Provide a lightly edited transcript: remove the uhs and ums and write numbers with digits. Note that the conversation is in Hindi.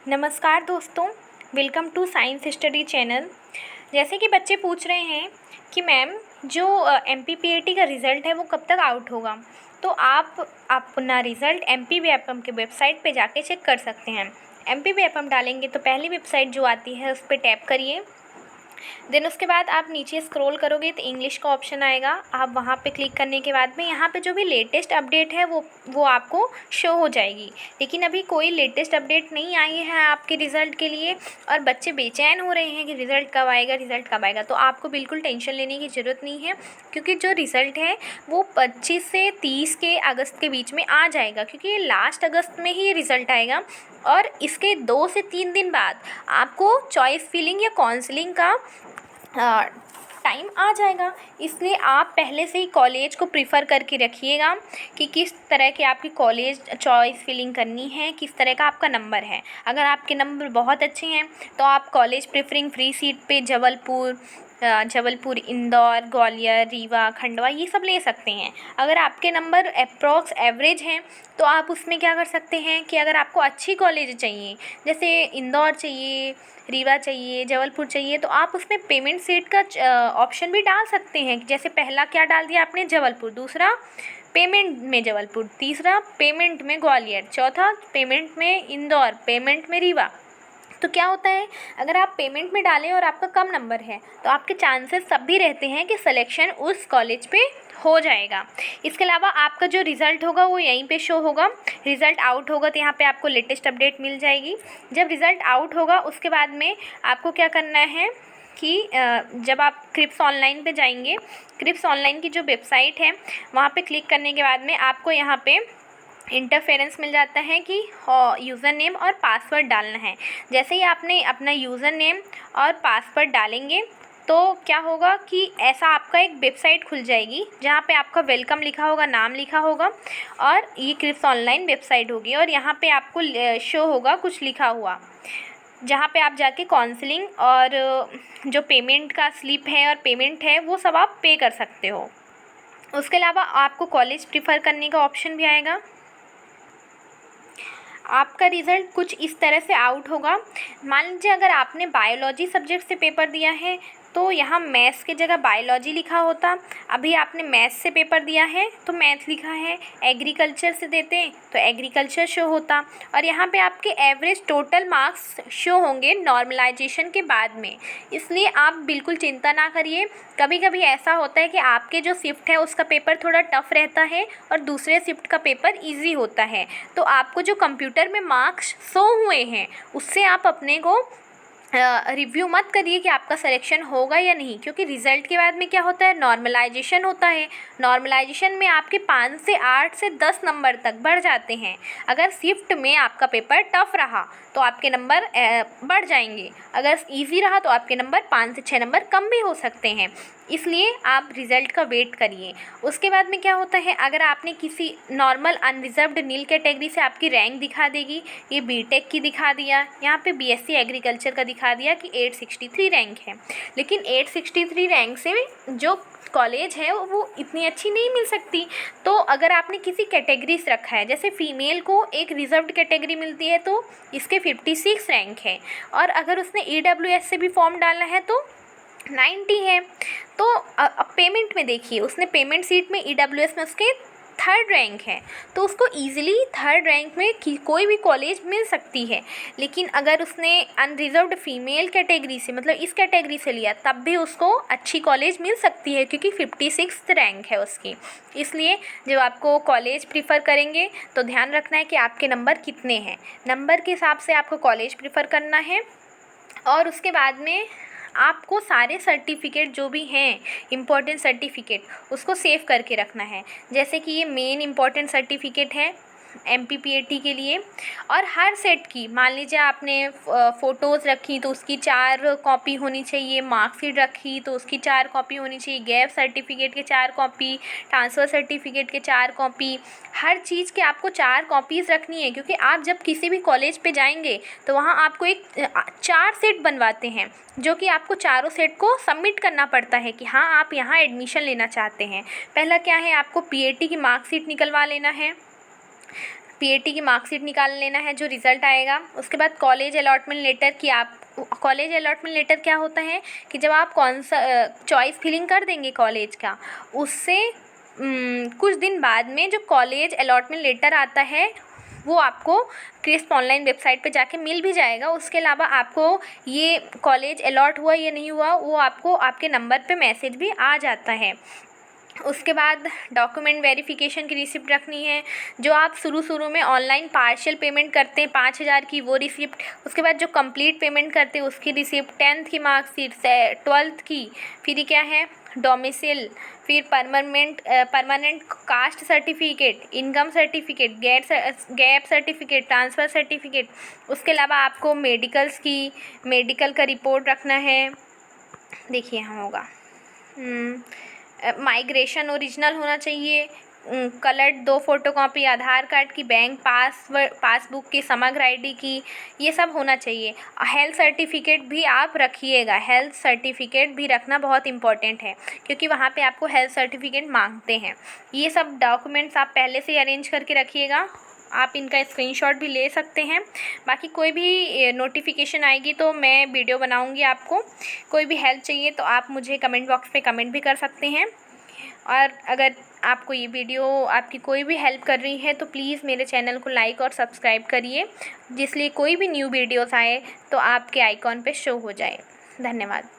नमस्कार दोस्तों, welcome to science study channel. जैसे कि बच्चे पूछ रहे हैं कि मैम जो MPPAT का रिज़ल्ट है वो कब तक आउट होगा, तो आप अपना रिज़ल्ट MPBAPM के वेबसाइट पे जाके चेक कर सकते हैं। MPBAPM डालेंगे तो पहली वेबसाइट जो आती है उस पर टैप करिए। देन उसके बाद आप नीचे स्क्रॉल करोगे तो इंग्लिश का ऑप्शन आएगा। आप वहाँ पे क्लिक करने के बाद में यहाँ पे जो भी लेटेस्ट अपडेट है वो आपको शो हो जाएगी। लेकिन अभी कोई लेटेस्ट अपडेट नहीं आई है आपके रिज़ल्ट के लिए और बच्चे बेचैन हो रहे हैं कि रिज़ल्ट कब आएगा। तो आपको बिल्कुल टेंशन लेने की ज़रूरत नहीं है, क्योंकि जो रिज़ल्ट है वो 25 से 30 के अगस्त के बीच में आ जाएगा, क्योंकि ये लास्ट अगस्त में ही ये रिज़ल्ट आएगा और इसके 2 से 3 दिन बाद आपको चॉइस फिलिंग या काउंसलिंग का टाइम आ जाएगा। इसलिए आप पहले से ही कॉलेज को प्रीफर करके रखिएगा कि किस तरह के आपकी कॉलेज चॉइस फिलिंग करनी है, किस तरह का आपका नंबर है। अगर आपके नंबर बहुत अच्छे हैं तो आप कॉलेज प्रेफरिंग फ्री सीट पे जबलपुर, इंदौर, ग्वालियर, रीवा, खंडवा ये सब ले सकते हैं। अगर आपके नंबर अप्रॉक्स एवरेज हैं तो आप उसमें क्या कर सकते हैं कि अगर आपको अच्छी कॉलेज चाहिए, जैसे इंदौर चाहिए, रीवा चाहिए, जबलपुर चाहिए, तो आप उसमें पेमेंट सीट का ऑप्शन भी डाल सकते हैं। जैसे पहला क्या डाल दिया आपने, जबलपुर, दूसरा पेमेंट में जबलपुर, तीसरा पेमेंट में ग्वालियर, चौथा पेमेंट में इंदौर, पेमेंट में रीवा। तो क्या होता है, अगर आप पेमेंट में डालें और आपका कम नंबर है तो आपके चांसेस तब भी रहते हैं कि सिलेक्शन उस कॉलेज पे हो जाएगा। इसके अलावा आपका जो रिज़ल्ट होगा वो यहीं पे शो होगा। रिज़ल्ट आउट होगा तो यहाँ पे आपको लेटेस्ट अपडेट मिल जाएगी। जब रिज़ल्ट आउट होगा उसके बाद में आपको क्या करना है कि जब आप क्रिप्स ऑनलाइन पे जाएंगे, क्रिप्स ऑनलाइन की जो वेबसाइट है वहाँ पे क्लिक करने के बाद में आपको यहाँ पे इंटरफेरेंस मिल जाता है कि यूज़र नेम और पासवर्ड डालना है। जैसे ही आपने अपना यूज़र नेम और पासवर्ड डालेंगे तो क्या होगा कि ऐसा आपका एक वेबसाइट खुल जाएगी जहाँ पे आपका वेलकम लिखा होगा, नाम लिखा होगा और ये क्रिप्स ऑनलाइन वेबसाइट होगी और यहाँ पे आपको शो होगा कुछ लिखा हुआ, जहाँ पे आप जाके काउंसलिंग और जो पेमेंट का स्लिप है और पेमेंट है वो सब आप पे कर सकते हो। उसके अलावा आपको कॉलेज प्रीफर करने का ऑप्शन भी आएगा। आपका रिज़ल्ट कुछ इस तरह से आउट होगा। मान लीजिए अगर आपने बायोलॉजी सब्जेक्ट से पेपर दिया है तो यहाँ मैथ्स की जगह बायोलॉजी लिखा होता। अभी आपने मैथ्स से पेपर दिया है तो मैथ्स लिखा है। एग्रीकल्चर से देते तो एग्रीकल्चर शो होता और यहाँ पे आपके एवरेज टोटल मार्क्स शो होंगे नॉर्मलाइजेशन के बाद में। इसलिए आप बिल्कुल चिंता ना करिए। कभी कभी ऐसा होता है कि आपके जो शिफ्ट है उसका पेपर थोड़ा टफ रहता है और दूसरे शिफ्ट का पेपर ईजी होता है, तो आपको जो कंप्यूटर में मार्क्स शो हुए हैं उससे आप अपने को रिव्यू मत करिए कि आपका सिलेक्शन होगा या नहीं, क्योंकि रिज़ल्ट के बाद में क्या होता है, नॉर्मलाइजेशन होता है। नॉर्मलाइजेशन में आपके 5 से 8 से 10 नंबर तक बढ़ जाते हैं। अगर शिफ्ट में आपका पेपर टफ रहा तो आपके नंबर बढ़ जाएंगे, अगर इजी रहा तो आपके नंबर 5 से 6 नंबर कम भी हो सकते हैं। इसलिए आप रिज़ल्ट का वेट करिए। उसके बाद में क्या होता है, अगर आपने किसी नॉर्मल अनरिजर्व्ड नील कैटेगरी से आपकी रैंक दिखा देगी, ये बीटेक की दिखा दिया, यहाँ पे बीएससी एग्रीकल्चर का दिखा दिया कि 863 रैंक है, लेकिन 863 रैंक से जो कॉलेज है वो इतनी अच्छी नहीं मिल सकती। तो अगर आपने किसी कैटेगरी से रखा है, जैसे फ़ीमेल को एक रिजर्व्ड कैटेगरी मिलती है तो इसके 56 रैंक है, और अगर उसने EWS से भी फॉर्म डाला है तो 90 है। तो अब पेमेंट में देखिए, उसने पेमेंट सीट में EWS में उसके 3rd रैंक है, तो उसको ईज़िली 3rd रैंक में कोई भी कॉलेज मिल सकती है। लेकिन अगर उसने अनरिजर्व्ड फीमेल कैटेगरी से, मतलब इस कैटेगरी से लिया, तब भी उसको अच्छी कॉलेज मिल सकती है, क्योंकि 56th रैंक है उसकी। इसलिए जब आपको कॉलेज प्रीफर करेंगे तो ध्यान रखना है कि आपके नंबर कितने हैं। नंबर के हिसाब से आपको कॉलेज प्रीफर करना है और उसके बाद में आपको सारे सर्टिफिकेट जो भी हैं इम्पोर्टेंट सर्टिफिकेट उसको सेव करके रखना है। जैसे कि ये मेन इम्पोर्टेंट सर्टिफिकेट है MPPAT के लिए, और हर सेट की, मान लीजिए आपने फ़ोटोज़ रखी तो उसकी 4 कॉपी होनी चाहिए, मार्कशीट रखी तो उसकी 4 कॉपी होनी चाहिए, गैप सर्टिफिकेट के 4 कॉपी, ट्रांसफ़र सर्टिफिकेट के 4 कॉपी, हर चीज़ के आपको 4 कॉपीज़ रखनी है। क्योंकि आप जब किसी भी कॉलेज पे जाएंगे तो वहाँ आपको एक 4 सेट बनवाते हैं, जो कि आपको चारों सेट को सबमिट करना पड़ता है कि हाँ आप यहाँ एडमिशन लेना चाहते हैं। पहला क्या है, आपको PAT की मार्कशीट निकलवा लेना है, पीएटी की मार्कशीट निकाल लेना है जो रिज़ल्ट आएगा। उसके बाद कॉलेज अलॉटमेंट लेटर की आप कॉलेज अलॉटमेंट लेटर क्या होता है कि जब आप कौन सा चॉइस फिलिंग कर देंगे कॉलेज का, उससे कुछ दिन बाद में जो कॉलेज अलॉटमेंट लेटर आता है वो आपको क्रिस्प ऑनलाइन वेबसाइट पे जाके मिल भी जाएगा। उसके अलावा आपको ये कॉलेज अलॉट हुआ या नहीं हुआ वो आपको आपके नंबर पे मैसेज भी आ जाता है। उसके बाद डॉक्यूमेंट वेरिफिकेशन की रिसिप्ट रखनी है। जो आप शुरू में ऑनलाइन पार्शियल पेमेंट करते हैं 5,000 की, वो रिसिप्ट। उसके बाद जो कंप्लीट पेमेंट करते हैं उसकी रिसिप्ट, 10th की मार्कशीट, 12th की, फिर क्या है डोमिसाइल, फिर permanent caste certificate, income certificate, gap certificate, transfer certificate. उसके अलावा आपको मेडिकल का रिपोर्ट रखना है। देखिए यहाँ होगा माइग्रेशन ओरिजिनल होना चाहिए, कलर्ड 2 फ़ोटोकॉपी आधार कार्ड की, बैंक पासबुक की, समग्र आईडी की, ये सब होना चाहिए। हेल्थ सर्टिफिकेट भी आप रखिएगा, हेल्थ सर्टिफिकेट भी रखना बहुत इम्पॉर्टेंट है क्योंकि वहाँ पे आपको हेल्थ सर्टिफिकेट मांगते हैं। ये सब डॉक्यूमेंट्स आप पहले से अरेंज करके रखिएगा, आप इनका स्क्रीनशॉट भी ले सकते हैं। बाकी कोई भी नोटिफिकेशन आएगी तो मैं वीडियो बनाऊंगी आपको। कोई भी हेल्प चाहिए तो आप मुझे कमेंट बॉक्स पे कमेंट भी कर सकते हैं। और अगर आपको ये वीडियो आपकी कोई भी हेल्प कर रही है तो प्लीज़ मेरे चैनल को लाइक और सब्सक्राइब करिए, जिसलिए कोई भी न्यू वीडियोस आए तो आपके आइकॉन पे शो हो जाए। धन्यवाद।